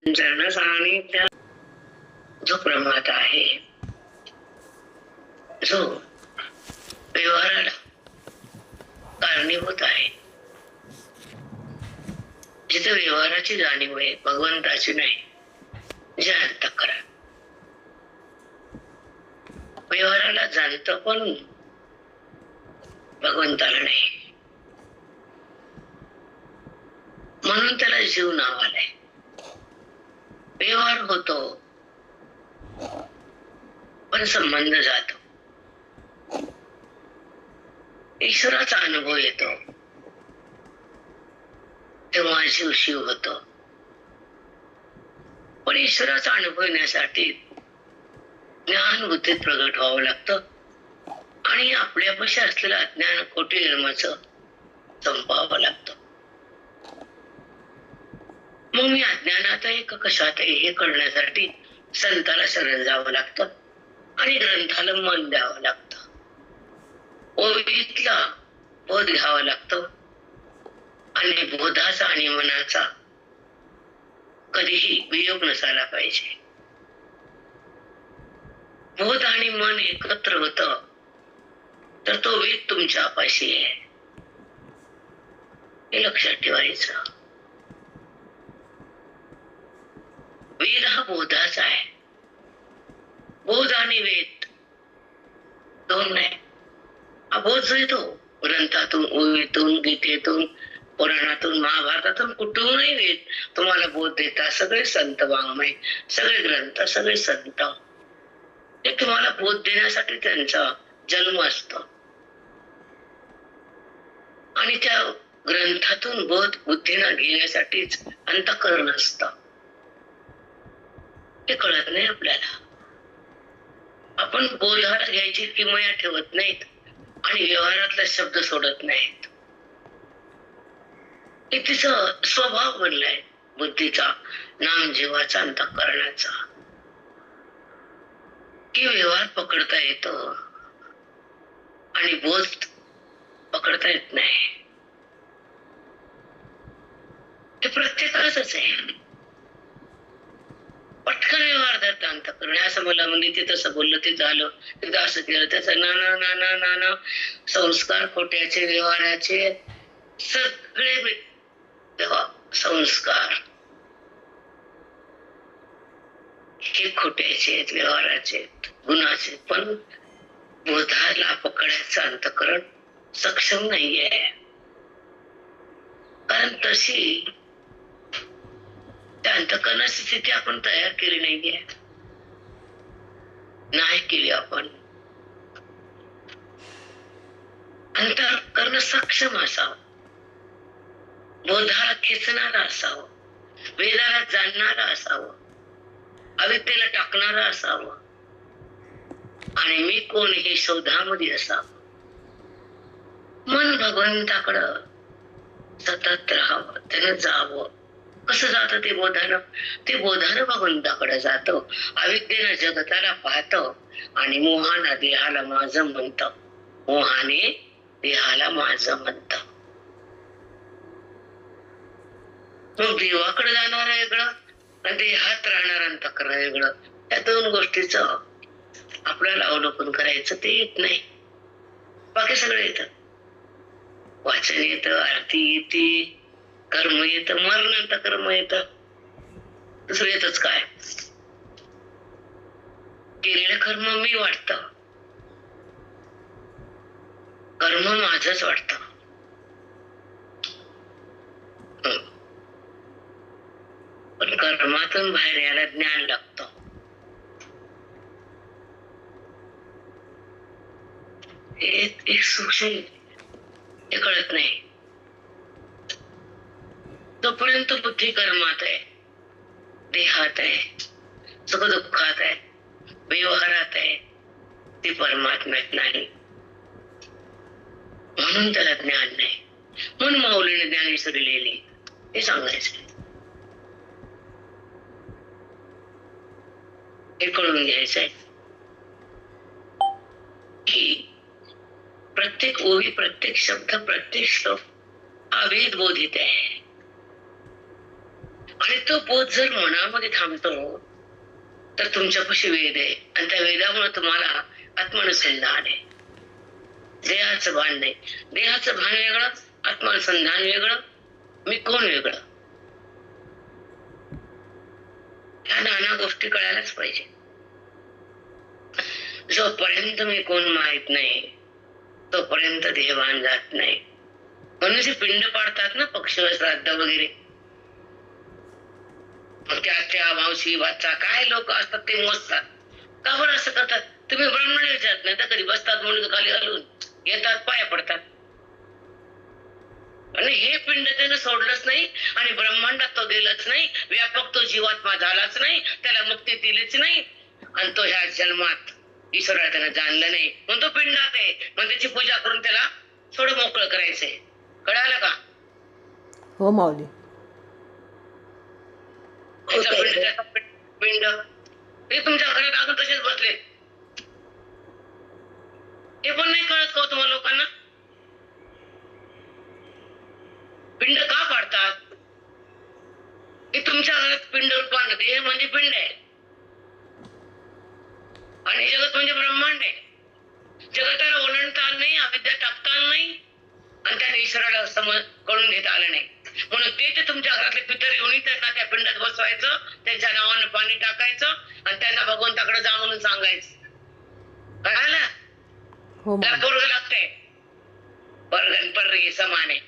जरणच आणि त्या जो प्रमाद आहे, जो व्यवहाराला कारणीभूत आहे, जिथे व्यवहाराची जाणीव आहे, भगवंताची नाही, जे अंतःकरण व्यवहाराला जाणतं पण भगवंताला नाही, म्हणून त्याला जीव नाव आलंय. व्यवहार होतो पण संबंध जातो, ईश्वराचा अनुभव येतो तेव्हा जीव शिव होतो. पण ईश्वराचा अनुभव येण्यासाठी ज्ञान बुद्धीत प्रगट व्हावं लागतं आणि आपल्यापाशी असलेलं अज्ञान खोटी निर्माचं संपवावं लागतं. मग मी अज्ञानात आहे का कशात आहे हे कळण्यासाठी संताला शरण जावं लागतं आणि ग्रंथाला मन द्यावं लागतं, ओवीतला बोध घ्यावा लागतो आणि बोधाचा आणि मनाचा कधीही वियोग नसायला पाहिजे. बोध आणि मन एकत्र होत तर तो वेद तुमच्या पाशी आहे, हे लक्षात ठेवायचं. वेद हा बोधाचा आहे, बोध आणि वेद दोन नाही. हा बोध जो येतो ग्रंथातून, ओवीतून, गीतेतून, पुराणातून, महाभारतातून, कुठूनही वेद तुम्हाला बोध देतात. सगळे संत वाङ्मय, सगळे ग्रंथ, सगळे संत हे तुम्हाला बोध देण्यासाठी त्यांचा जन्म असतो आणि त्या ग्रंथातून बोध बुद्धीनं घेण्यासाठीच अंतःकरण असतं. ते कळत नाही आपल्याला. आपण बोधाला घ्यायची किमया ठेवत नाहीत आणि व्यवहारातला शब्द सोडत नाहीत. हे तिचं स्वभाव बनलाय बुद्धीचा, नाम जीवाचा, अंतःकरणाचा, की व्यवहार पकडता येतो आणि बोध पकडता येत नाही. ते प्रत्येकाचंच आहे. पटकन व्यवहार धरता अंतःकरण, असं मला म्हणजे ते तसं बोललं, ते झालं, तिथं असं केलं, त्याचं नाना नाना नाना संस्कार खोट्याचे, व्यवहाराचे सगळे संस्कार हे खोट्याचे आहेत, व्यवहाराचे आहेत, गुणाचे. पण बोधाला पकडायचं अंतःकरण सक्षम नाहीये, कारण तशी त्या अंतःकरणाची स्थिती आपण तयार केली नाहीये, नाही केली आपण. अंतःकरण सक्षम असावं, बोधाला खेचणारा असावं, वेदाला जाणणारा असावं, अविद्येला टाकणारा असावं आणि मी कोण हे शोधामध्ये असावं. मन भगवंताकडं सतत राहावं, त्यानं जावं. कसं जातं ते बोधानं? ते बोधानं भगवंताकडे जातं, अविद्येनं जगताला पाहतं आणि मोहानं देहाला माझं म्हणतं, मोहाने देहाला माझं म्हणतं. मग देवाकडे जाणार वेगळं आणि देहात राहणार अंतःकरण वेगळं. या दोन गोष्टीचं आपल्याला अवलोकन करायचं ते येत नाही. बाकी सगळं येतं, वाचन येतं, आरती येते, कर्म येतं, मरणांत कर्म येतं, दुसरं येतच काय? केलेलं कर्म मी वाटतं, कर्म माझंच वाटतं. पण कर्मातून बाहेर यायला ज्ञान लागतं. एक सूक्ष्म हे कळत नाही तोपर्यंत बुद्धी कर्मात आहे, देहात आहे, सुख दुःखात आहे, व्यवहारात आहे, ती परमात्म्यात नाही. म्हणून त्याला ज्ञान नाही. म्हणून माऊलीने ज्ञानेश्वरी लिहिली, हे सांगायचं. हे कळून घ्यायचंय की प्रत्येक ओवी, प्रत्येक शब्द, प्रत्येक श्लोक हा वेद बोधित आहे आणि तो बोध जर मनामध्ये थांबतो तर तुमच्यापाशी वेद आहे आणि त्या वेदामुळे तुम्हाला आत्मानुसंधान आहे. देहाचं भान नाही. देहाचं भान वेगळं, आत्मानुसंधान वेगळं, मी कोण वेगळं. ह्या नाना गोष्टी कळायलाच पाहिजे. जोपर्यंत मी कोण माहित नाही तोपर्यंत देहभान जात नाही. म्हणून जे पिंड पाडतात ना पक्ष श्राद्ध वगैरे, त्या मावशी वाचा काय लोक असतात ते मोजतात. का बरं असं करतात? तुम्ही ब्राह्मण विचारत नाही तर कधी बसतात म्हणून खाली घालून येतात, पाया पडतात. आणि हे पिंड त्यानं सोडलंच नाही आणि ब्रह्मांडात तो गेलाच नाही, व्यापक तो जीवात्मा झालाच नाही, त्याला मुक्ती दिलीच नाही आणि तो ह्या जन्मात ईश्वराला त्यानं जाणलं नाही म्हणून तो पिंडात आहे. मग त्याची पूजा करून त्याला थोडं मोकळं करायचंय. कळालं का? हो माऊली. पिंड हे तुमच्या घरात अजून तसेच बसले. हे पण नाही कळत का तुम्हाला लोकांना? पिंड का पाडतात? हे तुमच्या घरात पिंड रूपानं, देह म्हणजे पिंड आहे आणि जगत म्हणजे ब्रह्मांड आहे. जगताला ओलांडता आलं नाही, अविद्या टाकता आलं नाही आणि त्याने ईश्वराला समज कळून घेता आलं नाही. म्हणून ते तुमच्या घरातले पितर येऊन त्यांना त्या पिंडात बसवायचं, त्यांच्या नावानं पाणी टाकायचं आणि त्यांना भगवंताकडे जा म्हणून सांगायचं. कळालं? त्याला पोरग लागतंय, वर्गन पर्री समान आहे.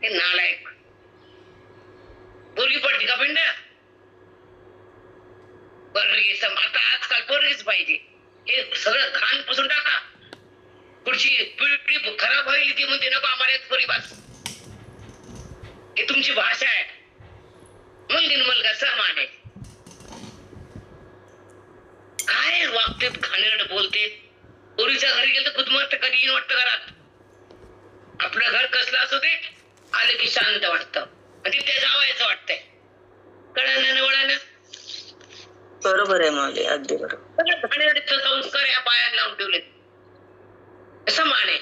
हे नालायक. पोरगी पडती का पिंड? पर्री सम. आता आजकाल पोरगीच पाहिजे. हे सगळं घाण पुसून टाका. पुढची पिढी खराब होईल ती म्हणते नको आम्हाला पोरी बस. हे तुमची भाषा आहे. मुलगी मुलगा समान आहे. काय वागते, घाणेरडं बोलते. पोरीच्या घरी गेलं तर गुदमरत कधी येईन वाटतं घरात. आपलं घर कसलं असू दे, आलं की शांत वाटतं आणि तिथे जावायचं वाटतंय. कळलं वळानं? बरोबर आहे माऊली, अगदी बरोबर. सगळं घाणेरडे संस्कार या पायात लावून ठेवले. समान आहे.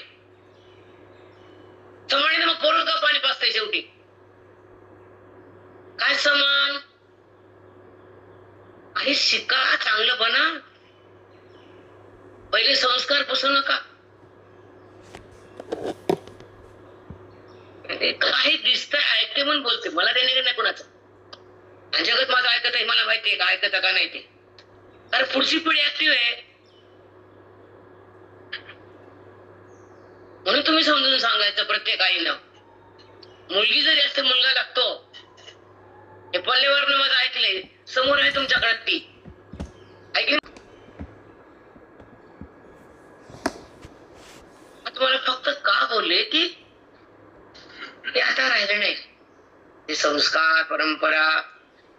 समाने मग पोरं का पाणी पाचतंय शेवटी? काय समान? काही शिका, चांगलं बना. पहिले संस्कार पुसू नका. काही दिसतंय, ऐकते म्हणून बोलते. मला देणे नाही कोणाचं. जगत माझं ऐकत आहे, मला माहितीये का ऐकत का नाही ते. अरे पुढची पिढी ऍक्टिव्ह आहे म्हणून तुम्ही समजून सांगायचं प्रत्येक आईनं. मुलगी जरी असते मुलगा लागतो. हे पल्लेवरनं माझं ऐकलंय, समोर आहे तुमच्याकडे ती ऐकली. तुम्हाला फक्त का बोलले की हे आता राहिलं नाही. ते संस्कार परंपरा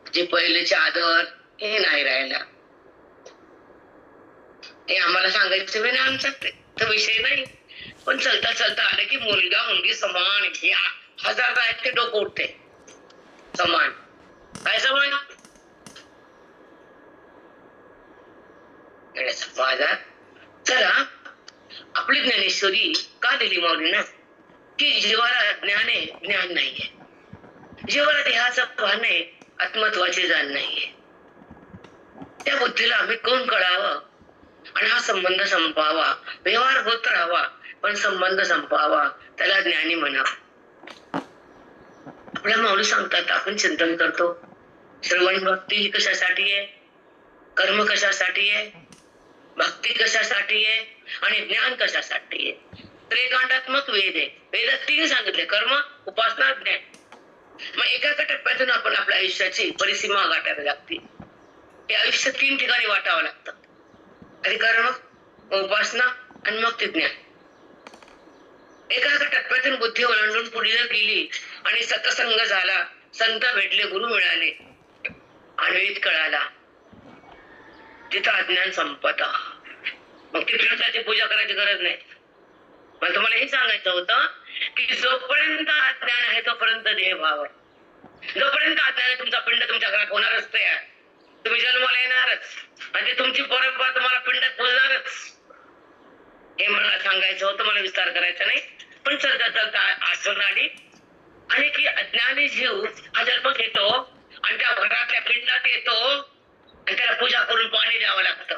जे पहिलेचे आदर हे नाही राहिला. हे आम्हाला सांगायचं नाही, आमचा तो विषय नाही. पण चलता चलता आलं की मुलगा मुलगी समान, हे हजारदा आहेत ते डोकं उठते. समान काय समान? माझा चला आपली ज्ञानेश्वरी का दिली माऊली ना की जीवाला ज्ञान आहे, ज्ञान नाहीये. जीवाला देहाचं भान आहे, आत्मत्वाचे जाण नाहीये. त्या बुद्धीला आम्ही कोण कळावं आणि हा संबंध संपावा. व्यवहार होत राहावा पण संबंध संपावा, त्याला ज्ञानी म्हणावं. आपल्या माऊली सांगतात, आपण चिंतन करतो. श्रवण भक्ती ही कशासाठी आहे, कर्म कशासाठी आहे, भक्ती कशासाठी आहे आणि ज्ञान कशासाठी आहे. त्रिकांडात्मक वेद आहे. वेदात 3 सांगितले, कर्म, उपासना, ज्ञान. मग एका टप्प्यातून आपण आपल्या आयुष्याची परिसीमा गाठावी लागते. हे आयुष्य 3 ठिकाणी वाटावं लागतं. आधी कर्म, उपासना आणि मग ते ज्ञान. एका टप्प्यातून बुद्धी ओलांडून पुढे जर गेली आणि सत्संग झाला, संत भेटले, गुरु मिळाले आणि वेद कळाला, तिथं अज्ञान संपत. मग ती पूजा करायची गरज नाही. मला तुम्हाला हे सांगायचं होतं की जोपर्यंत अज्ञान आहे तोपर्यंत देहभाव आहे. जोपर्यंत अज्ञान आहे तुमचा पिंड तुमच्या घरात होणारच तयार. तुम्ही जन्माला येणारच आणि तुमची परंपरा तुम्हाला पिंडात पोचणारच. हे मला सांगायचं होतं, मला विस्तार करायचा नाही. पण चलता चलता आठवण आली आणि की अज्ञानी जीव हा जन्म घेतो आणि त्या घरातल्या पिंडात येतो आणि त्याला पूजा करून पाणी द्यावं लागतं.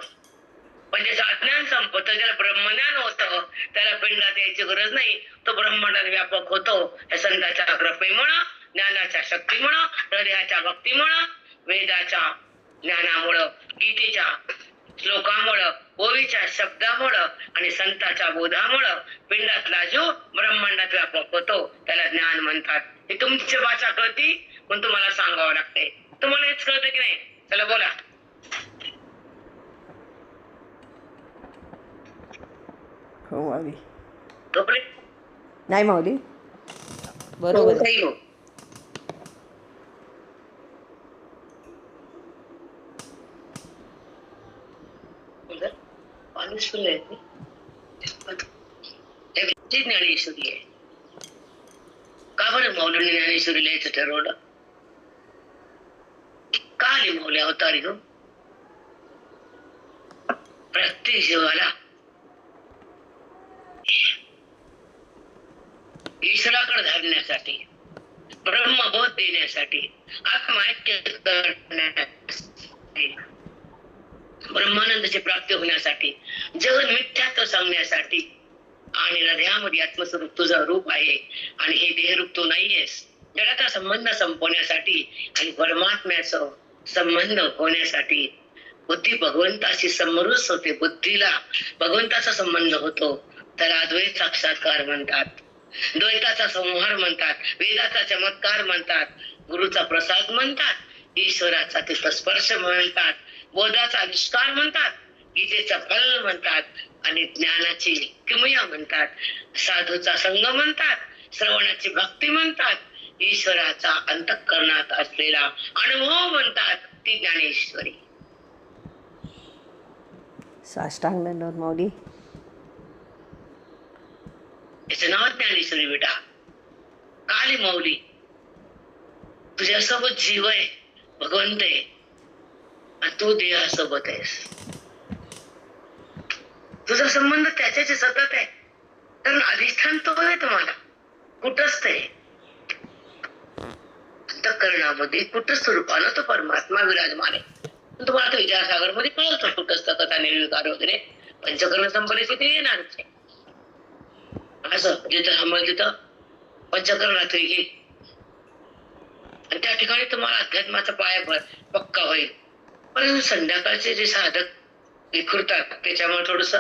पण ज्याचं अज्ञान संपतं, ज्याला ब्रह्मज्ञान होतं, त्याला पिंडात यायची गरज नाही. तो ब्रह्मांडात व्यापक होतो. या संतांच्या कृपेमुळं, ज्ञानाच्या शक्तीमुळं, हृदयाच्या भक्तीमुळं, वेदाच्या ज्ञानामुळं, गीतेच्या श्लोकामुळं, ओवीच्या शब्दामुळं आणि संतांच्या बोधामुळं पिंडातला जो ब्रह्मांडात व्यापक होतो त्याला ज्ञान म्हणतात. हे तुमची भाषा कळती पण तुम्हाला सांगावं लागते. तुम्हाला हेच कळतं की नाही? चला बोला. हो माऊली. झोपले? नाही माऊली, बरोबर आहे. काही हो. पाणी सुरू आहे ज्ञानेश्वरी आहे. का बरं माऊलीने ज्ञानेश्वरी लिहायचं ठरवलं? का आली माऊली अवतारी हो? प्रत्येक जीवाला ईश्वराकडे धाडण्यासाठी, ब्रह्मबोध देण्यासाठी, आत्मऐक्य करण्यासाठी, ब्रह्मानंदाची प्राप्ती होण्यासाठी, जगन मिथ्यात्व सांगण्यासाठी आणि हृदयामध्ये आत्मस्वरूप तुझं रूप आहे आणि हे देहरूप तू नाहीयेस, जगाचा संबंध संपवण्यासाठी आणि परमात्म्याचा संबंध होण्यासाठी. बुद्धी भगवंताशी समरस होते. बुद्धीला भगवंताचा संबंध होतो त्याला अद्वैत साक्षात्कार म्हणतात, द्वैताचा संहार म्हणतात, वेदाचा चमत्कार म्हणतात, गुरुचा प्रसाद म्हणतात, ईश्वराचा तिथस्पर्श म्हणतात, बोधाचा आविष्कार म्हणतात, गीतेचा फल म्हणतात आणि ज्ञानाची किमया म्हणतात, साधूचा संग म्हणतात, श्रवणाची भक्ती म्हणतात, ईश्वराचा अंतःकरणात असलेला अनुभव म्हणतात, ती ज्ञानेश्वरी. साष्टांग दंडवत माऊली. याचं नाव ज्ञानेश्वरी बेटा. काली माऊली तुझ्यासोबत जीव आहे, भगवंत आहे आणि तू देहासोबत आहेस. तुझा संबंध त्याच्याशी सतत आहे कारण अधिष्ठान तो आहे तुम्हाला. कुठंच ते अंतःकरणामध्ये कुठं स्वरूपानं तो परमात्मा विराजमान आहे. तुम्हाला तो विचारसागर मध्ये कळतो कुठंच कथा निर्विकार वगैरे पंचकर्म संपल्याची ते येणारच आहे. असं जिथं थांबल तिथं पंचकर्णात येईल आणि त्या ठिकाणी तुम्हाला अध्यात्माचा पाया पक्का होईल. पण संध्याकाळचे जे साधक विखुरतात त्याच्यामुळे थोडस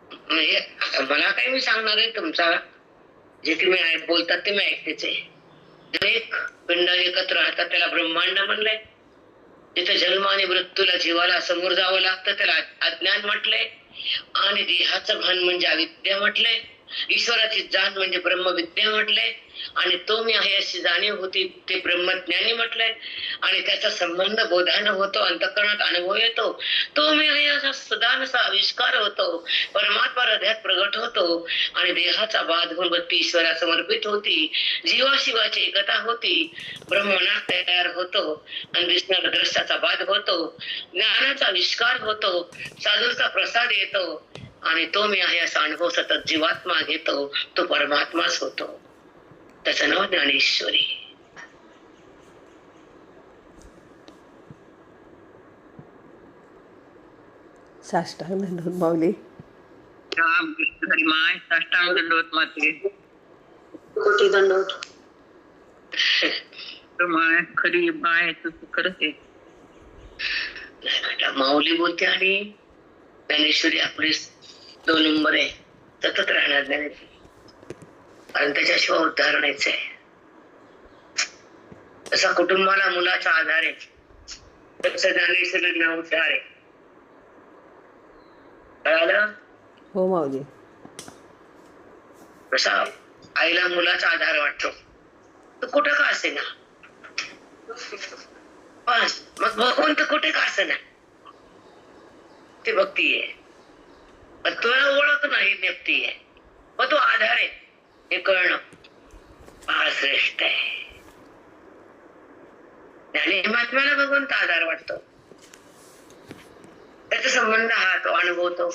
म्हणजे मला काही मी सांगणार आहे तुमचा जे तुम्ही बोलतात ते मी ऐकतेच आहे. एक पिंड एकत्र राहतात त्याला ब्रह्मांड म्हणलंय. जिथे जन्म आणि मृत्यूला जीवाला समोर जावं लागतं त्याला अज्ञान म्हटलंय आणि देहाचं भान म्हणजे अविद्या म्हटलंय. ईश्वराची जाण म्हणजे ब्रह्मविद्या म्हटलंय आणि तो मी आहे अशी जाणीव होती ते ब्रह्मज्ञानी म्हटलंय आणि त्याचा संबंध बोधानं होतो, अंतःकरणात अनुभव येतो. तो मी आहे असा सदानसा आविष्कार होतो, परमात्मा हृदयात प्रगट होतो आणि देहाचा बाध होऊन बत्ती ईश्वरा समर्पित होती, जीवाशिवाची एकता होती, ब्रह्मनाथ तयार होतो आणि दिसणारा दृश्याचा बाध होतो, ज्ञानाचा आविष्कार होतो, साधूचा प्रसाद येतो आणि तो मी आहे असा अनुभव सतत जीवात्मा घेतो, तो परमात्माच होतो. त्याचं नाव ज्ञानेश्वरी. साष्टांग दंडवत माऊली. माय साष्टांग दंडवत माते. कोटी दंडवत. माय खरी माय तुझं खरंच आहे. माऊली बोलते आणि ज्ञानेश्वरी आपली 2 नंबर आहे. सतत राहणार ज्ञानेश्वरी कारण त्याच्याशिवाय उद्धार नाहीच आहे. तसा कुटुंबाला मुलाचा आधार आहे तसं ज्ञानेश्वरीला उद्धार आहे. कळालं? हो माऊली. तसा आईला मुलाचा आधार वाटतो तो कुठं का असेना पण मग भगवंत कुठे का असेना ती भक्ती आहे. पण तुला ओळख नाही व्यक्ती आहे मग तो आधार आहे हे कळणं फार श्रेष्ठ आहे. ज्ञानी महात्म्याला भगवंत आधार वाटतो, त्याचा संबंध हा तो अनुभवतो,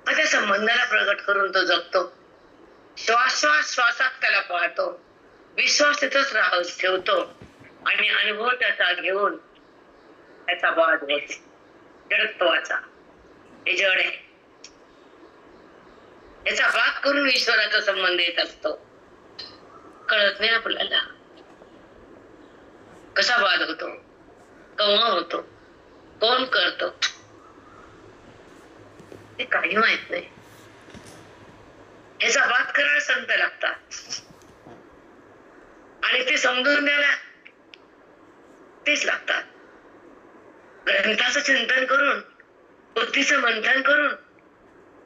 त्या संबंधाला प्रगट करून तो जगतो. श्वासात त्याला पाहतो, विश्वास तिथंच ठेवतो आणि अनुभव त्याचा घेऊन त्याचा बाध होत जडत्वाचा. हे जड आहे. याचा बाध करून ईश्वराचा संबंध येत असतो. कळत नाही आपल्याला कसा बाध होतो, केव्हा होतो, कोण करतो, ते काही माहित नाही. याचा बाध करायला संत लागतात आणि ते समजून द्यायला तेच लागतात. ग्रंथाचं चिंतन करून, बुद्धीचं मंथन करून,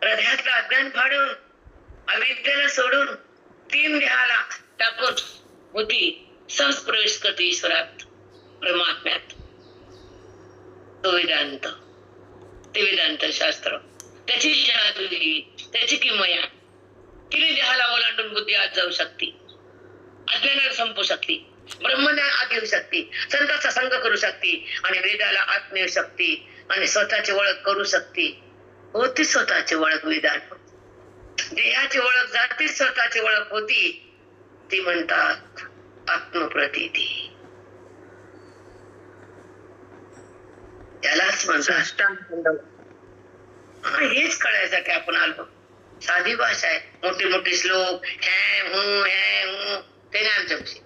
हृदयातलं अज्ञान फाडून, अविद्येला सोडून, तीन देहाला टाकून बुद्धी सहज प्रवेश करते ईश्वरात, परमात्म्यात. तो वेदांत, ते वेदांत शास्त्र, त्याची जादुई, त्याची किमया. तिने देहाला ओलांडून बुद्धी आत जाऊ शकते, अज्ञानाला संपू शकते, ब्रह्मज्ञान आत घेऊ शकते, संतांचा संग करू शकते आणि वेदाला आत नेऊ शकते आणि स्वतःची ओळख करू शकते. होती स्वतःची ओळख वेदान. देहाची ओळख जाती, स्वतःची ओळख होती, ती म्हणतात आत्मप्रतीती. त्यालाच म्हणतात. हेच कळायसाठी आपण आलो. साधी भाषा आहे, मोठी मोठी श्लोक हे हू ते नाही आमच्यापाशी.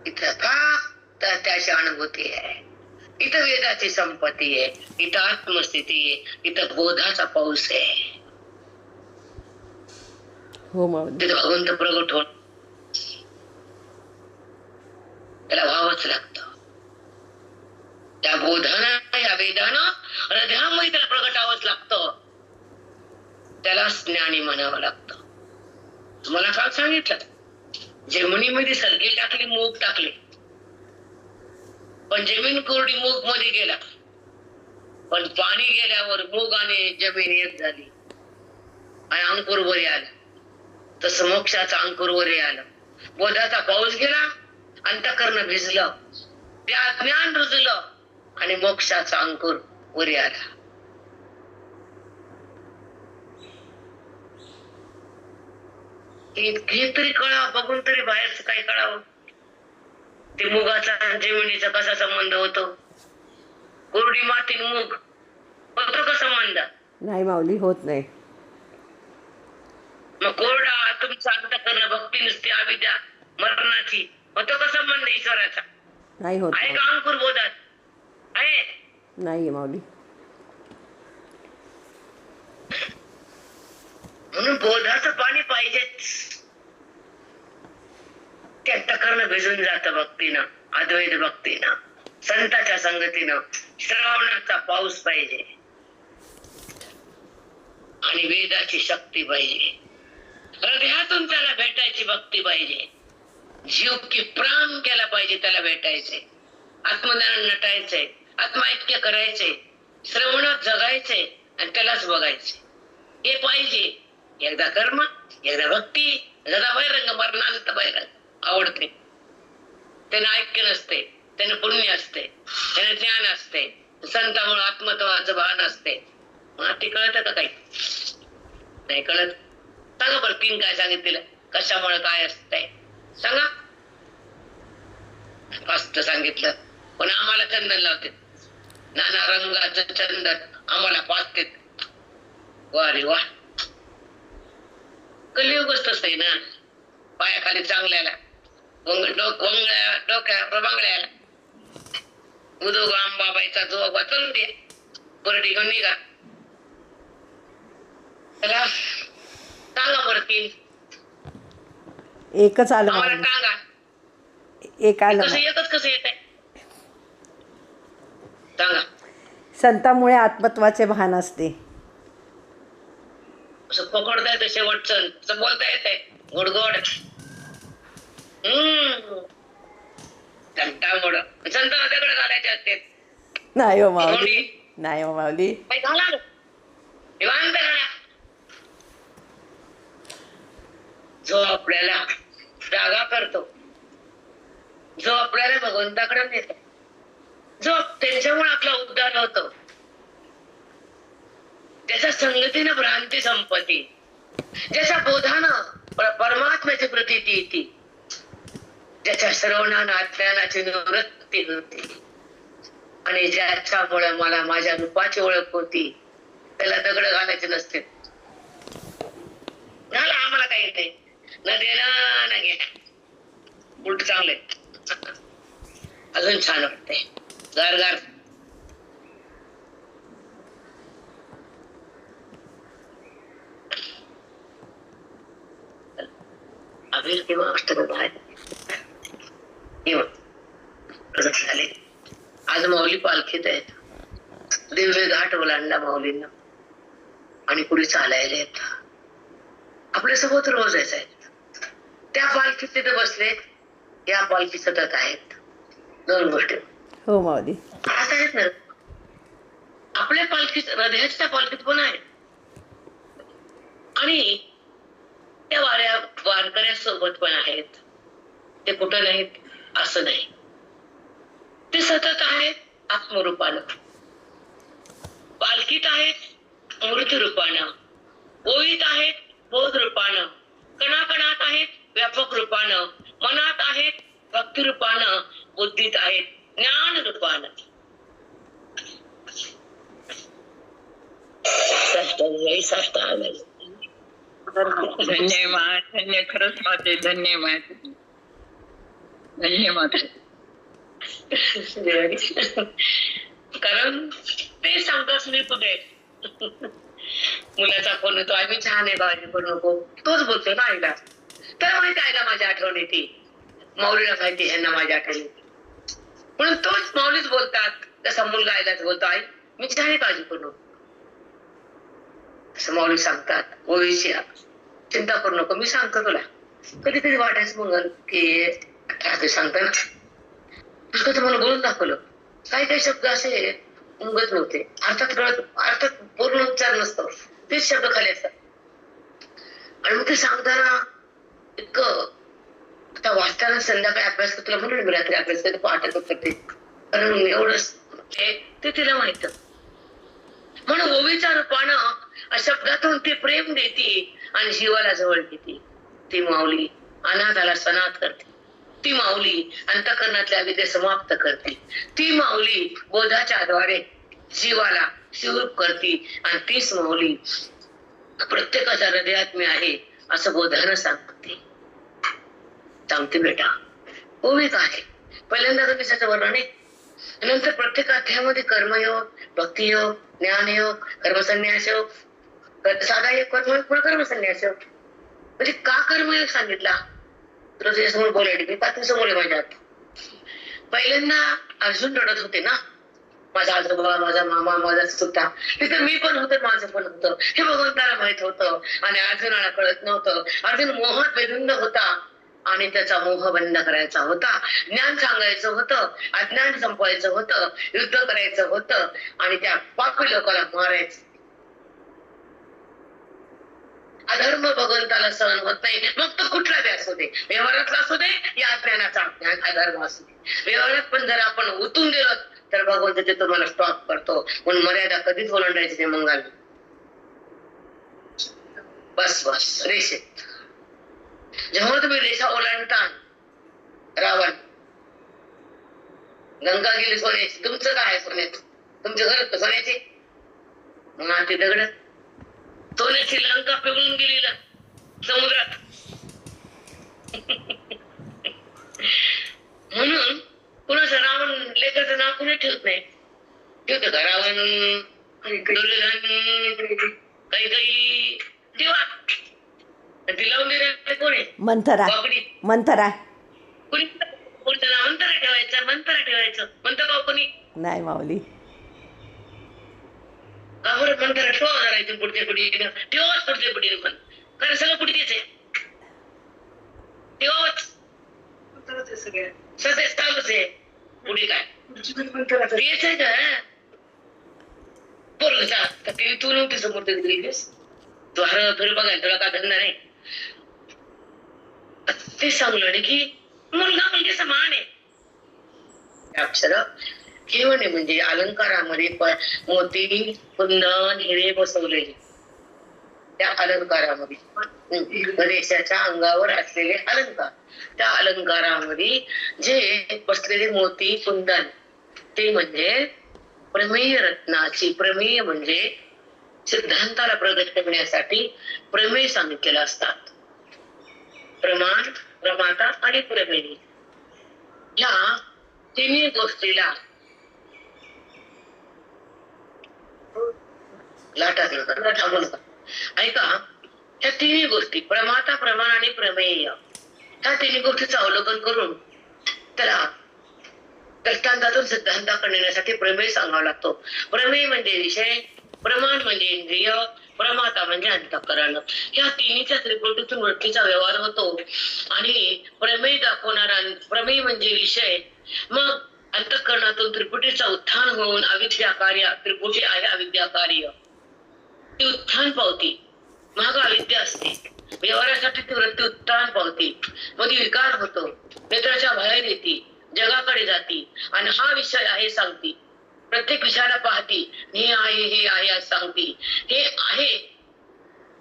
इथं फक्त त्याची अनुभूती आहे. इथं वेदाची संपत्ती आहे, इथं आत्मस्थिती आहे, इथं बोधाचा पाऊस आहे. हो माऊली. तिथं भगवंत प्रगट होत, त्याला व्हावंच लागतं. त्या बोधानं, या वेदानं हृदयामध्ये त्याला प्रगटावंच लागतं. त्यालाच ज्ञानी म्हणावं लागतं. तुम्हाला काल सांगितलं, जमिनीमध्ये सरकी टाकली, मूग टाकले, पण जमीन कोरडी मूग मध्ये गेला. पण पाणी गेल्यावर मूग आणि जमीन एक झाली आणि अंकुर वरी आला. तसं मोक्षाचा अंकुर वरी आलं. बोधाचा पाऊस गेला, अंतःकरण भिजलं, ते अज्ञान रुजलं आणि मोक्षाचा अंकुर वरी आला. हे तरी कळावं, बघून तरी बाहेरच काही कळावं. ते मुगाचा जमिनीचा कसा संबंध होतो? कोरडी माती मूग होतो का संबंध? नाही माऊली, होत नाही. मग कोरडा तुमचा अंतःकरण भक्ती नुसती अविद्या मरणाची होतो का संबंध ईश्वराचा? नाही होत. आहे का अंकुर बोधात? आहे नाहीये माऊली. म्हणून बोधाचं पाणी पाहिजेच. ते अंतःकरण भिजून जातं भक्तीनं, अद्वैत भक्तीनं, संताच्या संगतीनं. श्रवणाचा पाऊस पाहिजे आणि वेदाची शक्ती पाहिजे. हृदयातून त्याला भेटायची भक्ती पाहिजे. जीव की प्राण केला पाहिजे त्याला भेटायचे. आत्मज्ञान नटायचंय, आत्मऐक्य करायचे, श्रवणात जगायचे आणि त्यालाच बघायचे. हे पाहिजे. एकदा कर्म, एकदा भक्ती, एकदा बहिरंग, मरणानंतर बहिरंग. आवडते त्याने ऐक्य नसते, त्याने पुण्य असते, त्याने ज्ञान असते, संतामुळे आत्मत्वाचं भान असते. मग ते कळतं का काही? नाही कळत. सांगा बरं, तीन काय सांगितलेलं, कशामुळे काय असतंय सांगा. मस्त सांगितलं. पण आम्हाला चंदन लावते, नाना रंगाचं चंदन आम्हाला पाचते. वा रे वा, कलियुगच तसं आहे ना. पायाखाली चांगल्याला, डोक्या बांगड्याला उदोग आंबाबाईचा जो वाचून दे, बरडी घेऊन निघा. त्याला सांगा बरं, तीन एकच आलं आम्हाला माऊली. सांगा. एक आलं. कसं एकच कसं येत आहे सांगा. संतामुळे आत्मत्वाचे भान असते. असं पकडता येतं शेवटचं, असं बोलता येत आहे गोडगोड. संतामुळं, संतांना दगड घालायचे असते. नाही हो माऊली, नाही हो माऊली. घाला निवांत घाला. जो आपल्याला जागा करतो, जो आपल्याला भगवंताकडे नेतो, जो त्यांच्यामुळे आपला उद्धार होतो, त्याच्या संगतीनं भ्रांती संपत्ती, ज्याच्या बोधानं परमात्म्याची प्रतीती येते, ज्याच्या श्रवणानं अज्ञानाची निवृत्ती होती आणि ज्याच्यामुळे मला माझ्या रूपाची ओळख होती, त्याला दगड घालायचे नसते. झालं, आम्हाला काही येते न देणं न घेणं, उलट चांगले. अजून छान वाटते, गार गार. अभिर किंवा अष्टप्रभात झाले. आज माऊली पालखीत आहेत. दिव्य घाट ओलांडला माऊलींना आणि पुढे चालायला येत. आपल्यासोबत रोज आहेत. त्या पालखीत तिथे बसलेत, या पालखी सतत आहेत. दोन गोष्टी हो माऊली. आता आहेत ना, आपल्या पालखीत, हृदयाच्या पालखीत पण आहेत आणि त्या वारकऱ्यासोबत पण आहेत. ते कुठं नाहीत असं नाही, ते सतत आहेत. आत्मरूपानं पालखीत आहेत, मूर्ती रूपानं ओळीत आहेत, बोध रूपानं कणाकणात आहेत, व्यापक रूपानं मनात आहेत, भक्ती रूपानं बुद्धीत आहेत, ज्ञान रूपानं. धन्यवाद. धन्य, खरंच माते, धन्यवाद. धन्यवाद. कारण ते सांगताच मी बघे. मुलाचा फोन येतो, आम्ही छान आहे, काळजी करू नको. तोच बोलतो ना आईला. तर माहिती आईला माझी आठवण येते, माऊलीला माहिती ह्यांना माझी आठवण येते, म्हणून तोच माऊलीच बोलतात. तसा मुलगा आईलाच बोलतो, आई मी छान आहे, काळजी करू नको. असं माऊली सांगतात. ओळीची चिंता करू नको, मी सांगतो तुला. कधी कधी वाटायचं मग की ते सांगता ना, पुष्कळ तुम्हाला बोलून दाखवलं. काही काही शब्द असे उमगत नव्हते, अर्थात पूर्ण उच्चार नसतो, तेच शब्द खाली असतात. आणि मग ते सांगताना इतकं, आता वाचताना संध्याकाळी अभ्यास करतो, तुला म्हणून मी रात्री अभ्यास करते, पहाटे करते, कारण एवढंच ते तिला माहित. म्हणून ओवीच्या रूपानं शब्दातून ती प्रेम देते आणि जीवाला जवळ घेते. ती माऊली अनाथाला सनाथ करते. ती माऊली अंतःकरणातल्या विद्या समाप्त करते. ती माऊली बोधाच्या द्वारे जीवाला शिवरूप करते. आणि तीच माऊली प्रत्येकाच्या हृदयात मी आहे असं बोधानं सांगते बेटा. ओवी काय पहिल्यांदा तुम्ही त्याचं वर्णन आहे, नंतर प्रत्येक अध्यायामध्ये कर्मयोग, भक्तियोग, ज्ञानयोग, कर्मसन्यास योग, साधा एक कर्मयोग, कर्मसन्यास योग. म्हणजे का कर्मयोग सांगितला, तुला तुझ्यासमोर बोलायला मी पात्र माझ्या. पहिल्यांदा अर्जुन रडत होते ना, माझा आजोबा, माझा मामा, माझा सुद्धा, तिथं मी पण होते, माझं पण होतं. हे भगवंताला माहित होतं आणि अर्जुनाला कळत नव्हतं. अर्जुन मोहात बेधुंद होता आणि त्याचा मोह बंद करायचा होता. ज्ञान सांगायचं होतं, अज्ञान संपवायचं होतं, युद्ध करायचं होतं आणि त्या पापी लोकांना मारायचं. अधर्म भगवंताला सहन होत नाही, मग तो कुठला बी असू दे, व्यवहारातला असू दे या अज्ञानाचा अधर्म असू दे. व्यवहारात पण जर आपण उतून गेलो तर भगवंत ते तुम्हाला स्टॉप करतो. म्हणून मर्यादा कधीच ओलांडायची नाही मंगाल. बस रेषेत. जेव्हा तुम्ही रेषा ओलांडता, रावण गंगा गेली सोन्याची, तुमचं काय आहे सोन्याचं, तुमच्या घरात सोन्याचे मग ते दगड, सोन्याची लंका पिघळून गेली ना समुद्रात. म्हणून कुणाचं रावण लेकरचं नाव कुणी ठेवत नाही. ठेवतं का रावण, दुर्योधन, काही ठेवा. ती लावून दिली कोण आहे, मंथरा. मंथरा कोणतं नाव, मंथरा ठेवायचं, मंथरा ठेवायचं म्हणतं का कोणी नाही माऊली. का बरं मंथरा ठेवा जरा इथून पुढच्या पिढीनं, ठेवाच पुढच्या पिढीनं पण, कारण सगळं पुढचेच आहे. ठेवाच सध्या चालूच आहे. पुढे काय तेच आहे का पोरगचा, तू नव्हती समोर तू हर फिर बघायला तुला का धरणार आहे. ते सांगलं की मुलगा म्हणजे समान आहे. अक्षर केवळ म्हणजे अलंकारामध्ये मोती, कुंदन, हिरे बसवलेले. त्या अलंकारामध्ये रेषाच्या अंगावर असलेले अलंकार, त्या अलंकारामध्ये जे बसलेले मोती कुंदन ते म्हणजे प्रमेय रत्नाची. प्रमेय म्हणजे सिद्धांताला प्रगट करण्यासाठी प्रमेय सांगितलेले असतात. प्रमाण, प्रमाता आणि प्रमेय ह्या तिन्ही गोष्टीला ऐका, ह्या तिन्ही गोष्टी प्रमाता, प्रमाण आणि प्रमेय ह्या तिन्ही गोष्टीचं अवलोकन करून त्याला दृष्टांतातून सिद्धांताकडे नेण्यासाठी प्रमेय सांगावा लागतो. प्रमेय म्हणजे विषय, प्रमाण म्हणजे इंद्रिय, प्रमाता म्हणजे अंतःकरण. ह्या तिन्हीच्या त्रिपुटीतून वृत्तीचा व्यवहार होतो. आणि प्रमेय दाखवणारा प्रमेय म्हणजे विषय, मग अंतःकरणातून त्रिपुटीचा उत्थान होऊन अविद्या कार्य, त्रिपुटी आहे अविद्या कार्य, ती उत्थान पावती. मग अविद्या असते, व्यवहारासाठी ती वृत्ती उत्थान पावती, मध्ये विकार होतो, नेत्राच्या बाहेर येते, जगाकडे जाती आणि हा विषय आहे सांगती. प्रत्येक विषयाला पाहती, हे आहे हे आहे असं सांगती. हे आहे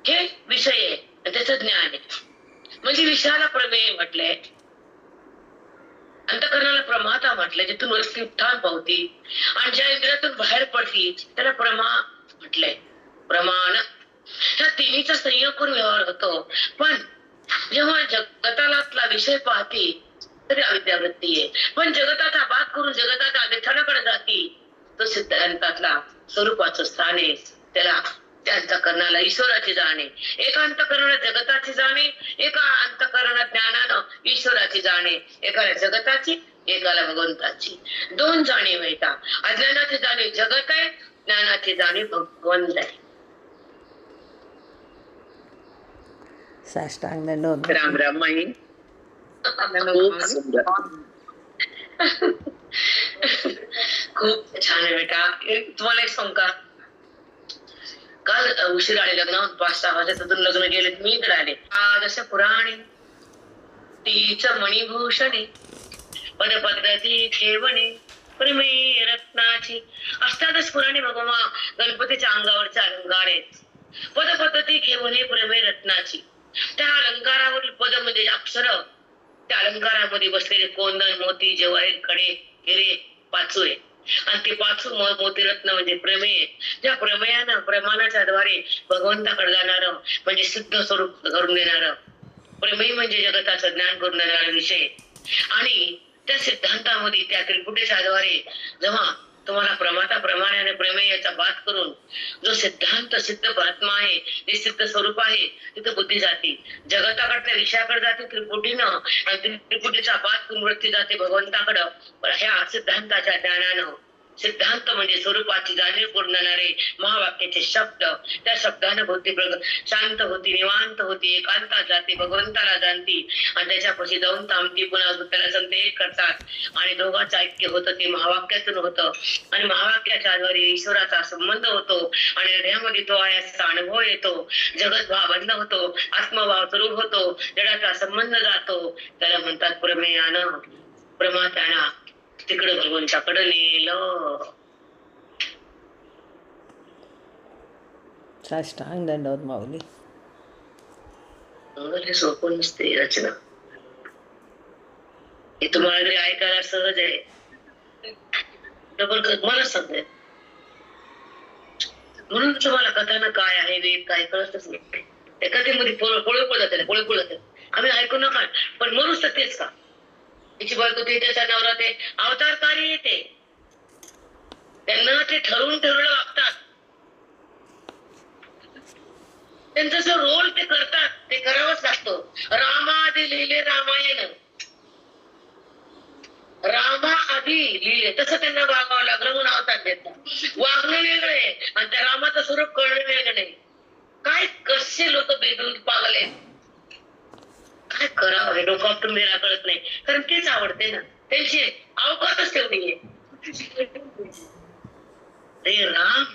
हे विषय आहे, त्याचं ज्ञान आहे. म्हणजे विषयाला प्रमेय म्हटलंय, अंतःकरणाला प्रमाता म्हटलंय, जिथून वृत्ती उत्थान पावती. आणि ज्या इंद्रियातून बाहेर पडती त्याला प्रमा म्हटलंय, प्रमाण. ह्या तिन्हीचा संयोग करून व्यवहार होतो. पण जेव्हा जगताला विषय पाहती तरी अविद्यावृत्ती आहे. पण जगताचा बात करून जगताच्या अधिष्ठानाकडे जाती, तो सिद्धांतातला स्वरूपाचं स्थान आहे. त्याला त्या अंतःकरणाला ईश्वराची जाणे, एका अंतःकरणात जगताची जाणे, एका अंतःकरणात ज्ञानानं ईश्वराची जाणे. एकाला जगताची, एकाला भगवंताची. दोन जाणीव येतात. अज्ञानाची जाणीव जगत आहे, ज्ञानाची जाणीव भगवंत आहे. साष्टांग दंडवत. राम राम माई. खूप छान आहे बेटा. तुम्हाला एक सांग का, काल उशीर आले लग्न, 5-6 वाजता लग्न गेले, मी इकडे आले. आदर्श पुराणे तीच मणिभूषणे, पदपद्धती ठेवणे प्रमेय रत्नाची. अष्टादश पुराणे भगवान गणपतीच्या अंगावरचे अलंकार आहेत. पदपद्धती ठेवणे प्रमेय रत्नाची. त्या अलंकारावरील पद म्हणजे अक्षर, त्या अलंकारामध्ये बसलेले कोंदण, मोती, जवाहीर, खडे, हिरे, पाचू आहे. आणि ते पाचू मोती रत्न म्हणजे प्रमेय. ज्या प्रमेयानं, प्रमाणाच्या द्वारे भगवंताकडे जाणार म्हणजे सिद्ध स्वरूप करून देणार. प्रमेय म्हणजे जगताचं ज्ञान करून देणारा विषय. आणि त्या सिद्धांतामध्ये त्या त्रिपुटीच्या द्वारे जेव्हा तुम्हाला प्रमाता, प्रमाणाने प्रमेयाचा बात करून जो सिद्धांत सिद्ध आत्मा आहे, जे सिद्ध स्वरूप आहे, तिथं बुद्धी जाते. जगताकडच्या विषयाकडे जाते त्रिपुटीनं, आणि त्रिपुटीचा बात करून वृत्ती जाते भगवंताकडं. ह्या सिद्धांताच्या ज्ञानानं, सिद्धांत म्हणजे स्वरूपाची जाणीव करून देणारे महावाक्याचे शब्द, त्या शब्दानं बुद्धी शांत होती, निवांत होती, एकांतात जाते, भगवंताला जाणती. आणि त्याच्यापाशी जाऊन थांबती, पुन्हा त्याला संत एक करतात आणि दोघांचं ऐक्य होतं. ते महावाक्यातून होतं आणि महावाक्याच्या आधारे ईश्वराचा संबंध होतो आणि हृदयामध्ये तो आहे असा अनुभव येतो. जगत भाव बंद होतो, आत्मभाव सुरू होतो, जगाचा संबंध जातो. त्याला म्हणतात प्रमेयानं, प्रमात्यानं तिकडे भगवंताकडे नेलं. साष्टांग दंडवत माऊली. हे सोपं नसते रचना. हे तुम्हाला जरी ऐकायला सहज आहे, मला सांगते. म्हणून तुम्हाला कथानं काय आहे, वेद काय कळतच नाही. त्या कथेमध्ये पोळी जाते, आम्ही ऐकू नका. पण मनुष्य तेच का, तिची बायको ते, त्याचा नवरा ते, अवतार कार्य येते. त्यांना ते ठरवून ठरवलं वागतात. त्यांचा जो रोल ते करतात, ते करावंच लागतं. रामाआधी लिहिले रामायण, रामा आधी लिहिले तसं त्यांना वागावं लागलं म्हणून अवतार देतात. वागणं वेगळे आणि त्या रामाचं स्वरूप कळणं वेगळे. काय कसे लोक बेदूर पागले, काय करावं हे डोकं आपटून मेला कळत नाही. कारण तेच आवडते ना, त्यांची अवकाशच तेवढी आहे. ते राम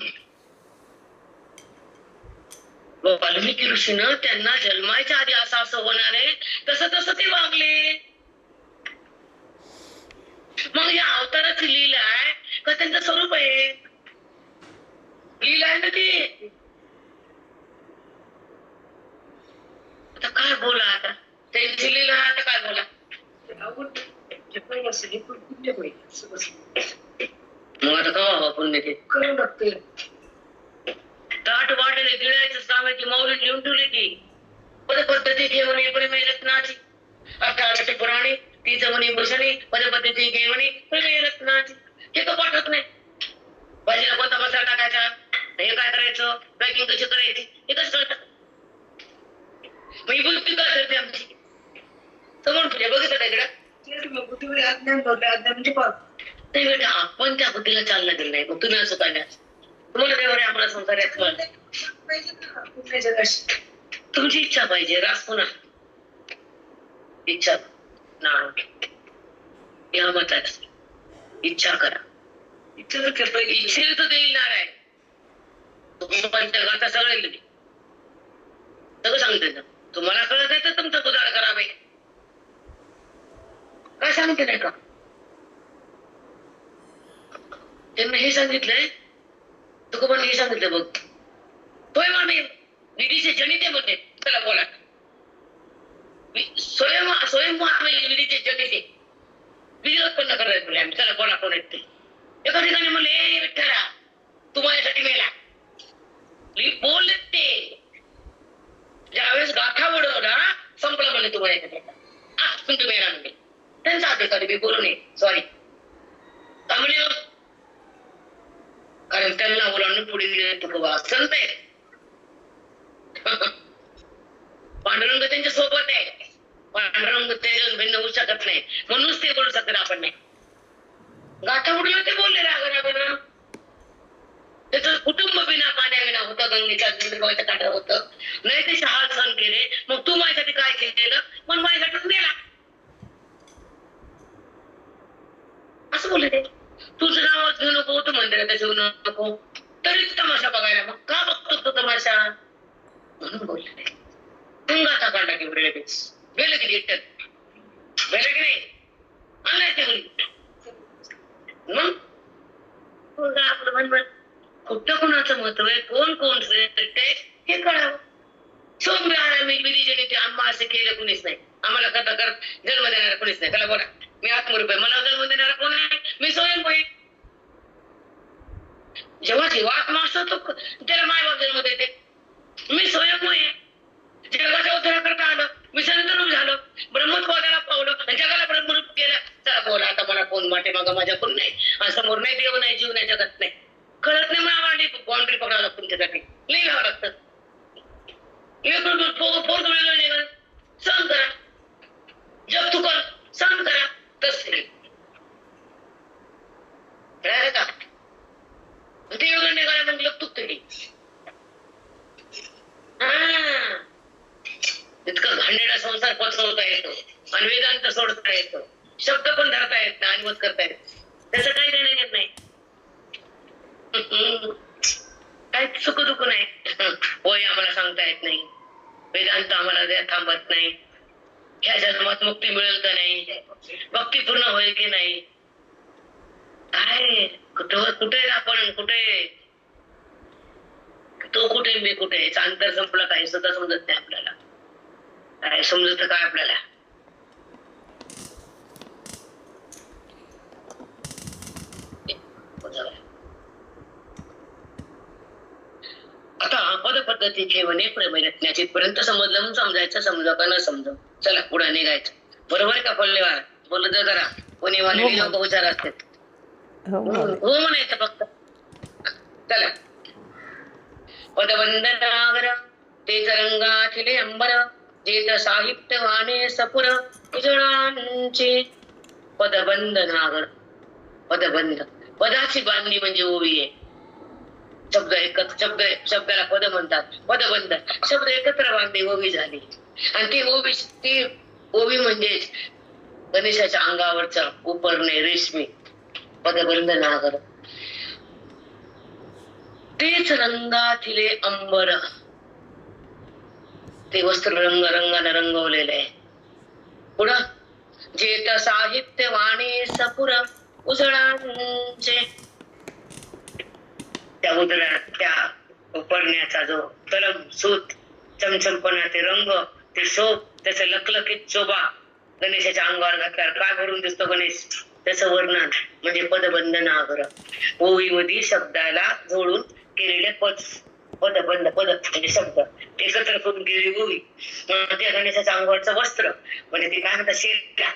वाल्मिकी ऋषीनं त्यांना जन्माच्या आधी असं होणार आहे तसं ते वागले. मग या अवताराची लीला आहे का त्यांचं स्वरूप आहे? लीला आहे ना ती. आता काय बोला आता त्यांची लिहिलं आता काय बोला मग आता का बाबा पुण्य ते करू लागते ताट वाटेल गिळायचं सामायची माऊली लिहून ठेवली की पद्धती घेऊन पण रत्नाची अठराशे पुराणी ती जमनी भूषणी पद्धती घेऊन रत्नाची हे तर पाठवत नाही भाजीला कोणता मसाला टाकायचा हे काय करायचं पॅकिंग कशी करायची हे कसं कळतं मग ही बुद्धी काय करते आमची समोर तुझ्या बघितलं का इकडं नाही बेटा आपण त्या बुद्धीला चालना दिलं नाही मग तुम्ही असं करण्यास तुम्हाला देवाने आम्हाला संसारात तुमची इच्छा पाहिजे रास पुन्हा इच्छा ना या मतात इच्छा करा इच्छेला तर देणार आहे पंचगाता सगळे लिहिले सगळं सांगते ना तुम्हाला कळत आहे तर तुमचं उदार करावे काय सांगते नाही का त्यांना हे सांगितलंय तुकोबांनी पण हे सांगितलं बघ स्वयं आम्ही विधीचे जनिते म्हणते चला बोला स्वयं आम्ही विधीचे जनिते विधी उत्पन्न करायचं बोले आम्ही चला बोला कोण येते एका ठिकाणी म्हणले ए विठ्ठला तू माझ्यासाठी मेला बोलले ते ज्यावेळेस गाठा उडवला संपला म्हणले तू माझ्यासाठी तुम्ही मेला म्हणले त्यांचा अधिकारी मी बोलू नये सॉरी त्यामुळे कारण त्यांना ओलांडून पुढे गेले तुकोबा संत आहे पांडुरंग त्यांच्या सोबत आहे पांडुरंग ते भिन्न होऊ शकत नाही म्हणूनच ते बोलू शकत आपण नाही गाठा उडलं ते बोलले रागरागन त्याचं कुटुंब बिना पाण्या विना होतं गंगेच्या गंगेच्या काठावर होतं नाही त्याचे हाल सहन केले मग तू माझ्यासाठी काय केलं मग माझ्यासाठी गेला असं बोलले ते तुझं नावात घेऊ नको तू मंदिरात घेऊ नको तरीच तमाशा बघायला मग का बघतो तो तमाशा म्हणून बोलले ते गाथा काढला की गेलं की रिटर्न गेलं की नाही आणलाय ते मुली मग आपलं म्हणून कुठं कोणाचं महत्व आहे कोण कोण श्रेष्ठ आहे हे कळावं सौम्य आरामी विधीजनी ते आम्हा असं केलं कुणीच नाही आम्हाला कथा कर जन्म देणारा कुणीच नाही त्याला बोला मी आत्मरूप आहे मला जन्म देणारा कोण नाही मी स्वयंभू जेव्हा जीवात्मा असतो तो त्याला मायबाप जन्म देते मी स्वयंभू आहे जगाच्या उद्धाराकरता आलं मी संत रूप झालो ब्रह्मत्वादाला पावलं आणि जगाला ब्रह्मरूप केलं चला बोला आता मला कोण वाटे मागं माझ्या कोण नाही समोर नाही देव नाही जीव नाही जगत नाही कळत नाही मला वाटली बाउंड्री पकडावं लागतं तुमच्यासाठी नाही घ्यावं लागतं पोर वेगळं सहन करा जग तू कर सहन करा तसे का ते वेगळं निघाल्या मग लपतूक तरी इतकं घाणेरडा संसार पचवता येतो आणि वेदांत सोडता येतो शब्द पण धरता येत नाही आणि मत करता येत त्याचं काही देणं घेत नाही काही चुक नाही होय आम्हाला सांगता येत नाही वेदांत आम्हाला थांबत नाही ह्या जन्मात मुक्ती मिळेल का नाही भक्ती पूर्ण होईल की नाही काय कुठे आपण कुठे तो कुठे मी कुठे अंतर संपलं काही सुद्धा समजत नाही आपल्याला काय समजत काय आपल्याला आता पद पद्धती ठेवणे प्रमेय पर्यंत समजलं समजायचं समजा का न समजा चला पुढे निघायचं बरोबर का पल्लेवार बोलत जरा पुणेवाले लोक हुशार असतात हो म्हणायचं फक्त चला पदवंदनागर ते तरंगाथिले अंबर जेत साहित्य वाणे सपुर उजळांचे पदबंधनागर पदबंध पदाची बांधणी म्हणजे ओवी आहे शब्दाला पद म्हणतात पदबंध शब्द एकत्र बांधणे ओवी झाली आणि ती ओवी म्हणजेच गणेशाच्या अंगावरचा उपरणे रेशमी पदबंध नागर तेच रंगाथिले अंबर ते वस्त्र रंगाने रंगवलेले आहे पुढं जेत साहित्य वाणी सपुर उजळांचे त्या उपरण्याचा जो तलम सूत चमचमपणा ते रंग ते शोभ त्याचं लखलखीत शोभा गणेशाच्या अंगावर घातल्यावर काय भरून दिसतो गणेश, त्याचं वर्णन म्हणजे पदबंधनागर. ओवीमध्ये शब्दाला जोडून केलेले पदबंध म्हणजे शब्द एकत्र करून केलेली ओवी. त्या गणेशाच्या अंगावरचं वस्त्र म्हणजे ते काय म्हणतात शेला,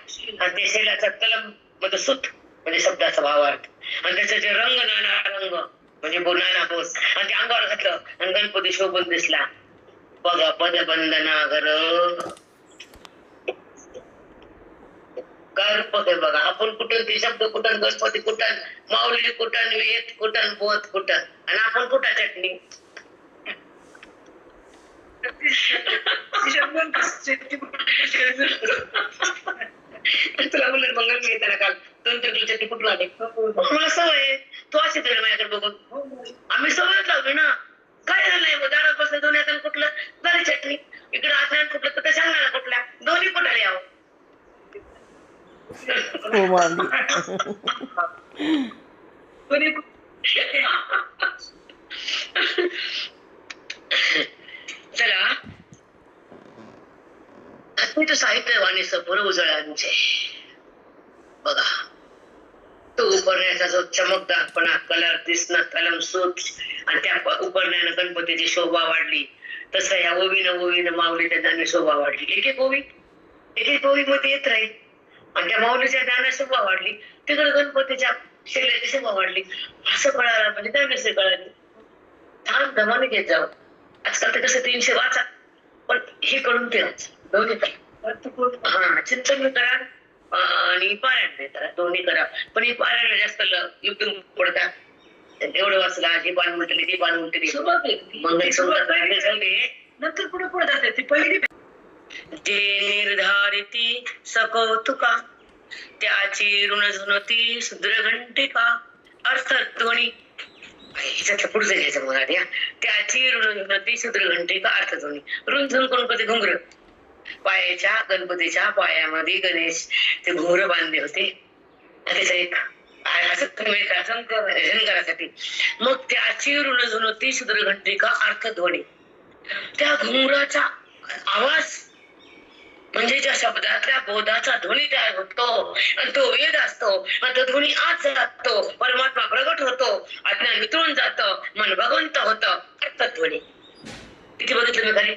आणि ते शेलाचा कलम म्हणजे सूत म्हणजे शब्दाचा भावार्थ. आणि त्याचं जे रंग नाना रंग म्हणजे नाना बोस, आणि ते अंगावर घातलं आणि गणपती शोभून दिसला. बघा पदबंधनागर काय रूप आहे बघा. आपण कुठं ते शब्द कुठं, गणपती कुठं, माऊली कुठं, वेद कुठं, बोध कुठं, आणि आपण कुठं चटणी. तुला बोलत मंगल मी येताना काल 2-3 किलो चटणी कुठून आली. मला सवय आहे, तू असे तुला माझ्याकडे बघून आम्ही सवयच लावली ना. काय झालं नाही दारात बसलं दोन्ही हाताने कुठलं झाली चटणी, इकडे हाताने कुठलं तर सांगा ना कुठल्या, दोन्ही कुठाले यावं. हो माऊली. चला तो साहित्य वाणी सपूर उजळांचे बघा. तो उपरण्याचा जो चमकदारपणा, कलर दिसणं, कलम सूत, आणि त्या उपरण्यानं गणपतीची शोभा वाढली. तसं या ओवीनं माऊलीच्या ज्ञानी शोभा वाढली. एक ओवी मध्ये येत राहील, आणि त्या माऊलीच्या ज्ञानात शोभा वाढली, तिकडे गणपतीच्या शैल्याची शोभा वाढली. असं कळायला म्हणजे त्या विषय कळाली. छान धमाने घेत जावं. आजकाल ते कसं 300 वाचा, पण हे कळून ते दोन्ही करा. हा चिंतन करा आणि पारायण करा, दोन्ही करा. पण हे पारायण जास्त युट्यूब पडतात. एवढं वाचला, हे पान उलटली, ते पान उलटली, मंगल सुरुवात नंतर पुढे पुढे जाते ती पहिली. जे निर्धारिती सकौतुका त्याची ऋणझुनती सुद्रघंटिका अर्थध्वनी. ह्याच्यातलं पुढचं घ्यायचं मला द्या. त्याची ऋणझुनती सुद्रघंटिका अर्थध्वनी. ऋणझुन कोण कधी घुंगर, पायाच्या गणपतीच्या पायामध्ये गणेश ते घुंगर बांधले होते. त्याचा एक झंकारासाठी. मग त्याची ऋणझुनती सुद्रघंटिका अर्थध्वनी. त्या घुंगराचा आवाज म्हणजे ज्या शब्दातल्या बोधाचा ध्वनी तयार होतो, आणि तो वेद असतो, आणि तो ध्वनी आत जातो, परमात्मा प्रगट होतो, अज्ञान वितळून जातं, मन भगवंत होतं. अर्थध्वनी किती बघितलं मी खरी.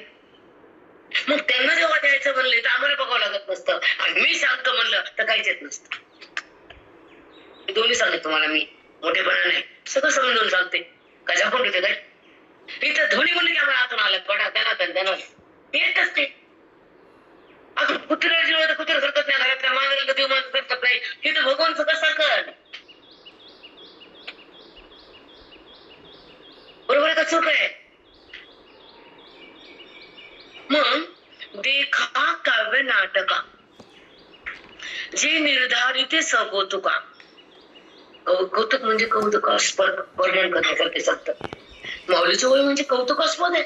मग त्यांना जेव्हा द्यायचं म्हणले तर आम्हाला बघावं लागत नसतं, आणि मी सांगतो म्हणलं तर काहीच येत नसतं. दोन्ही सांगतो तुम्हाला मी, मोठेपणा नाही, सगळं समजून सांगते. काय झाकून घेते काय. इथं ध्वनी म्हणले की आम्हाला आतून आलं बडा त्यांना येतच ते. अगं कुत्र्या जीव तर कुत्रा सरकत नाही, घरातल्या मांजराला देव माणसं सरकत नाही. हे तर भगवान सगळं सरकत. बरोबर आहे का चूक आहे. मग देखा काव्य नाटका जे निर्धारित सकौतुका. कौतुक म्हणजे कौतुकास्पद वर्णन करण्यासारखे शब्द. माऊलीची ओळख म्हणजे कौतुकास्पद आहे.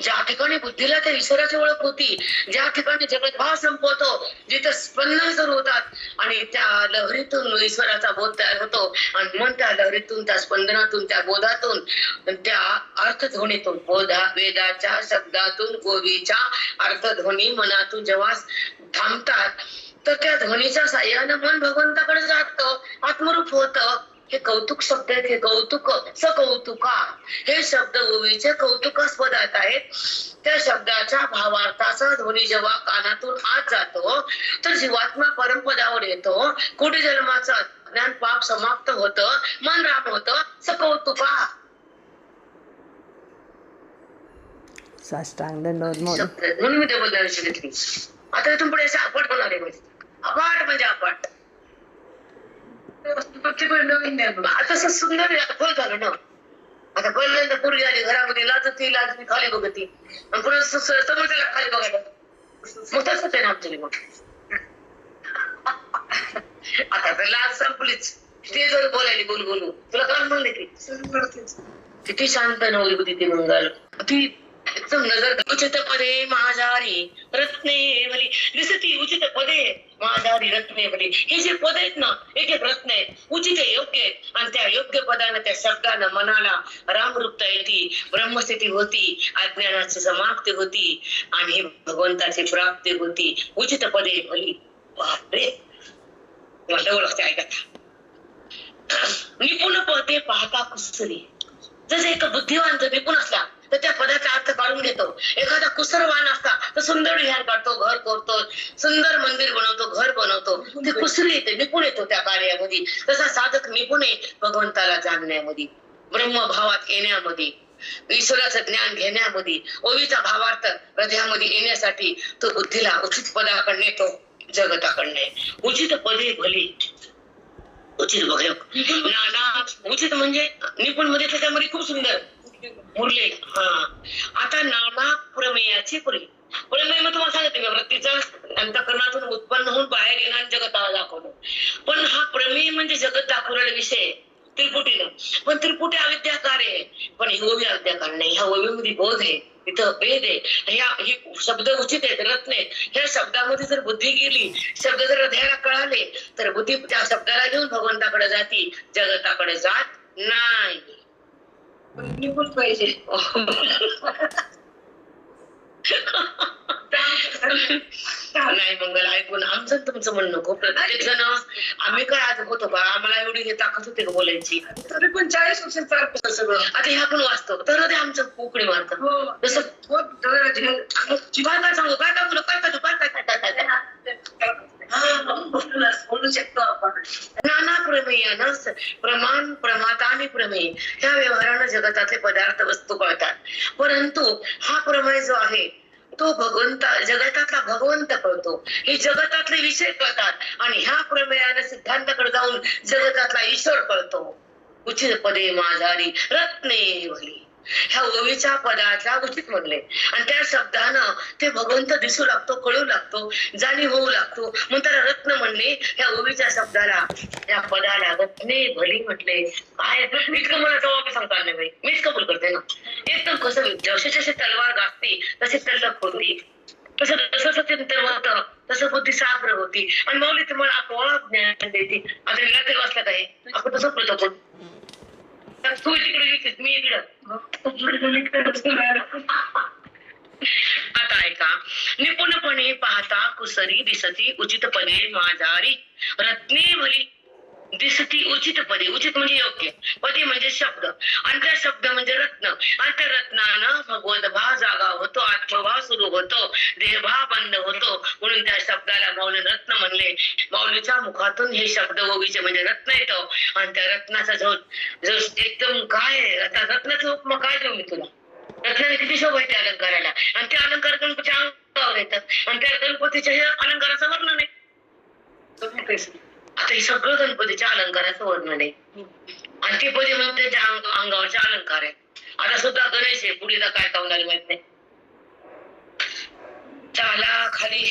ज्या ठिकाणी बुद्धीला त्या ईश्वराची ओळख होती, ज्या ठिकाणी जगत भाव संपवतो, जिथे स्पंदन सुरू होतात, आणि त्या लहरीतून ईश्वराचा बोध तयार होतो, आणि मन त्या लहरीतून, त्या स्पंदनातून, त्या बोधातून, त्या अर्थध्वनीतून, वेदाच्या शब्दातून, गोवीच्या अर्थध्वनी मनातून जेव्हा थांबतात, तर त्या ध्वनीच्या साह्यानं मन भगवंताकडे जातं, आत्मरूप होतं. हे कौतुक शब्द आहेत. हे कौतुक सकौतुका हे शब्द ओवीचे कौतुकास्पद आहेत. त्या शब्दाच्या भावार्थाचा ध्वनी जेव्हा कानातून आत जातो, तर जीवात्मा परमपदावर येतो. कोटी जन्माचं ज्ञान पाप समाप्त होतं, मन राम होतं. सकौतुका साष्टांग दंडवत माऊली. म्हणून मी डबल दर्शन घेतली. आता इथून पुढे असे अपाट होणार आहे. अपाट म्हणजे अपाट. तसं सुंदर फळ झालं ना. आता पहिल्यांदा पूर्वी आली घरामध्ये लाजती खाली बघती, आणि पुढे समोरच्याला खाली बघायला. मग तसंच आहे ना आमच्या. मग आता तर लाज संपलीच. स्टेजवर बोलायली बोलू तुला काय म्हणले की किती शांत नवरी होती ती मंगल. ती एकदम नजर उचित पदे माझारी रत्ने भली दिसती उचित पदे माझारी रत्ने भली. हे जे पद आहेत ना एक एक रत्न आहे, उचित आहे, योग्य आहे. आणि त्या योग्य पदानं त्या शब्दानं मनाला रामरूपता येते, ब्रह्मस्थिती होती, अज्ञानाची समाप्ती होती आणि भगवंताची प्राप्ती होती. उचित पदे भली. बापरे, मला ओळखते ऐकत. निपुण पदे पाहता कुसरी. जसे एक बुद्धिवान जर निपुण असला तर त्या पदाचा अर्थ काढून घेतो. एखादा कुसरवान असता तर सुंदर विहार काढतो, घर करतो, सुंदर मंदिर बनवतो, घर बनवतो. ते कुसरी येते, निपुण येतो त्या कार्यामध्ये. तसा साधक निपुण आहे भगवंताला जाणण्यामध्ये, ब्रह्मभावात येण्यामध्ये, ईश्वराचं ज्ञान घेण्यामध्ये, ओवीचा भावार्थ हृदयामध्ये येण्यासाठी तो बुद्धीला उचित पदाकडे नेतो, जगताकडे. उचित पदे भली. उचित बघा नाना उचित म्हणजे निपुण मध्ये त्याच्यामध्ये खूप सुंदर मुरले. हा आता नाना प्रमेयाची पुरी. प्रमेय मग तुम्हाला सांगते मी वृत्तीचं अंतःकरणातून उत्पन्न होऊन बाहेर येणार जगताला दाखवलं. पण हा प्रमेय म्हणजे जगत दाखवलेला विषय त्रिपुटीनं. पण त्रिपुटी अविद्याकार आहे, पण ही ओवी अविद्याकार नाही. ह्या ओवीमध्ये बोध आहे, इथं भेद आहे. ही शब्द उचित आहेत, रत्न आहेत. ह्या शब्दामध्ये जर बुद्धी गेली, शब्द जर हृदयाला कळाले तर बुद्धी त्या शब्दाला घेऊन भगवंताकडे जाती, जगताकडे जात नाही. निपुण पाहिजे. नाही मंगल ऐकून आमचं तुमचं म्हणणं खूप प्रत्येक जण आम्ही काय आज होतो का, आम्हाला एवढी हे ताकद होते का बोलायची. तरी पण 40 वर्ष चालतं सगळं. आता ह्या पण वाचतो तर ते आमचं उकडी मारतं. हो जसं काय सांगू, काय काय बोलू, काय काय काय काय काय काय बोलू शकतो आपण. नाना प्रमेयानं प्रमाण प्रमाता आणि प्रमेय ह्या व्यवहारानं जगतातले पदार्थ वस्तू कळतात. परंतु हा प्रमेय जो आहे तो जगतातला भगवंत कळतो, हे जगतातले विषय कळतात आणि ह्या प्रमेयाने सिद्धांताकडे जाऊन जगतातला ईश्वर कळतो. उचित पदे माझारी रत्ने भली. ह्या ओवीच्या पदाला उचित म्हणले आणि त्या शब्दानं ते भगवंत दिसू लागतो, कळू लागतो, जाणीव होऊ लागतो, म्हणून त्याला रत्न म्हणले. ह्या ओवीच्या शब्दाला, त्या पदाला रत्ने भली म्हटले. काय इतकं मला जबाब सांगता नाही बाई, मीच कबूल करते ना. एकदम कसं जसे जसे तलवार गाजते तसे तल्लख होती, तसं जसं ते होतं तसं बुद्धी साग्र होती आणि माऊली तुम्हाला आपोआप ज्ञान देते. आता निराते वाचला काय आपण तसं प्रतो तू तिकडे लिहितेस, मी इकडं. आता ऐका. निपुणपणे पाहता कुसरी दिसती उचितपणे माझारी रत्ने भली. दिसती उचित पदे, उचित म्हणजे योग्य, पदे म्हणजे शब्द आणि त्या शब्द म्हणजे रत्न आणि त्या रत्नानं भगवत भाव जागा होतो, आत्मभाव सुरू होतो, देहभाव बंद होतो. म्हणून त्या शब्दाला माऊली रत्न म्हणले. माऊलीच्या मुखातून हे शब्द ओवीचे म्हणजे रत्न येतो आणि त्या रत्नाचा जो एकदम काय आता रत्नाचा उपमा काय देऊ मी तुला. रत्नाने किती शोभा आहे त्या अलंकाराला आणि त्या अलंकार गणपतीच्या अंगावर येतात आणि त्या गणपतीच्या हे अलंकाराचं वर्णन आहे. आता हे सगळं गणपतीच्या अलंकाराचं वर्णन आहे आणि ते पदे म्हणून त्याच्या अंगावरचे अलंकार आहे. आता सुद्धा गणेश आहे, पुढे काय होणार माहित नाही. चाला खाली.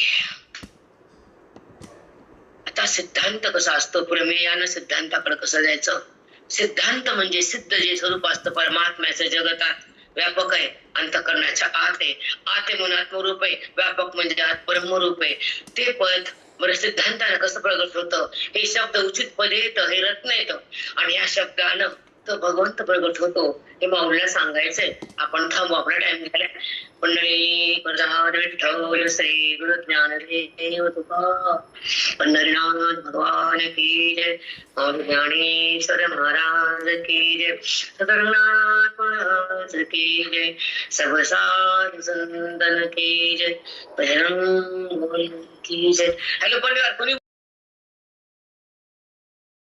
आता सिद्धांत कसा असतो, प्रमेयानं सिद्धांताकडे कसं जायचं. सिद्धांत म्हणजे सिद्ध जे स्वरूप असतं परमात्म्याचं जगतात व्यापक आहे, अंतःकरणाच्या आत आहे, आत आहे म्हणून आत्मरूप आहे, व्यापक म्हणजे आत ब्रह्मरूप आहे. ते पद बरं सिद्धांतानं कसं प्रगट होतं. हे शब्द उचित पदे येतं, हे रत्न येतं आणि या शब्दानं तो भगवंत प्रगट होतो. हे माऊलीला सांगायचंय. आपण थांबू, आपला टाइम निघाला. पंढरी विठ्ठल श्री गुरु ज्ञानदेव तुका पंढरीनाथ भगवान की जय, ज्ञानेश्वर महाराज की जय, सदरनाथ महाराज की जय, सब साधु संतन की जय, बजरंग बली की जय. हॅलो परिवार, कोणी